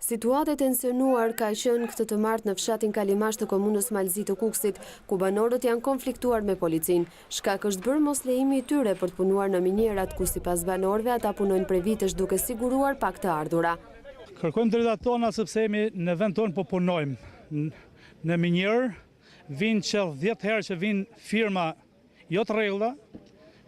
Situata e tensionuar ka qenë këtë të martë në fshatin Kalimash të komunës Malzi të Kukësit, ku banorët janë konfliktuar me policinë. Shkak është bërë mos lejimi i tyre për të punuar në minierat, ku sipas banorëve ata punojnë prej vitesh duke siguruar pak të ardhura. Kërkojmë drejtat tona sepse jemi në vend tonë po punojmë në minier, vinë që 10 herë që vinë firma jo të rregulla,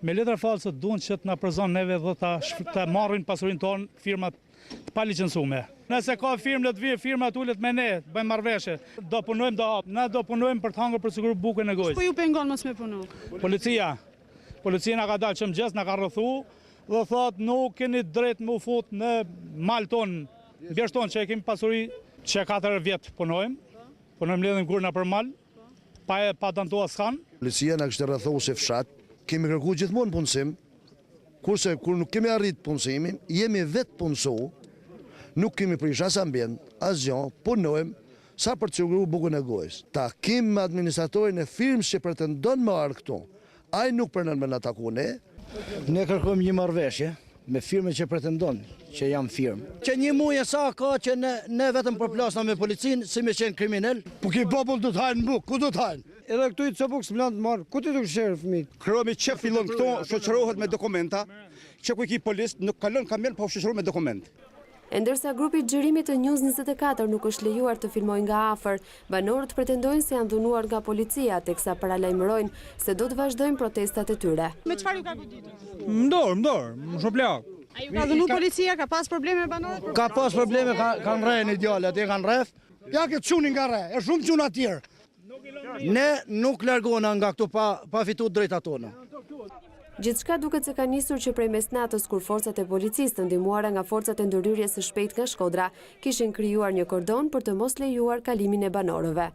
me letra false duan që të na përzon neve dhe ta marrin pasurinë tonë firmat të palicencume. Nëse ka firmë, le të vijë firma ulet me ne, bëjmë marrëveshje. Do punojmë, na do punojmë për të hangër për sigurisht bukën e gojës. Po ju pengon mos me punu? Policia na ka dalë që mëngjes, na ka rrethu dhe thotë nuk keni drejt me u fut në mal ton, mbjeshton që e kemi pasuri që 4 vjet punojmë lidhim kurna për mal, pa dantua s'kan. Policia na kishte rrethu se fshat, kemi kërkuar gjithmonë punësim, kurse kur nuk kemi arrit punësimin, jemi vetë punësu, nuk kemi prish as ambient, as gjon, punojmë sa për të siguruar bukën e gojës. Takim me administratorin e firmës që pretendon me arë këtu, ai nuk pranon me na taku ne. Ne kërkojmë një marrëveshje me firmën që pretendon që jam firmë. Që një muaj e sa ka që ne vetëm përplasna me policinë si me qenë kriminal. Po ki popull do të hajnë bukë, ku do të hajnë? Edhe këtu i të bukë s'mlan të marë, ku ti të kësherë fëmijët? Kromi që fillon këto, shoqërohet me dokumenta, që ku i ki polis, nuk kalon kamel, po shoqërohet me dokument. E ndërsa grupi xhirimit të News 24 nuk është lejuar të filmojnë nga afër, banorët pretendojnë se janë dhunuar nga policia, teksa paralajmërojnë se do të vazhdojnë protestat e tyre. Me çfarë ju ka goditur? Mdor, më shoplak. A ju ka dhunu policia, ka pas probleme me banorët? Ka pas probleme, kanë rrejnë i djallë, ati kanë rref. Ja këtë qunin nga re, e shumë qunë atjerë. Ne nuk largona nga këtu pa fitu drejta tona. Gjithçka duket se ka nisur që prej mesnatës kur forcat e policisë të ndihmuara nga forcat e ndërhyrjes së shpejtë nga Shkodra kishin krijuar një kordon për të mos lejuar kalimin e banorëve.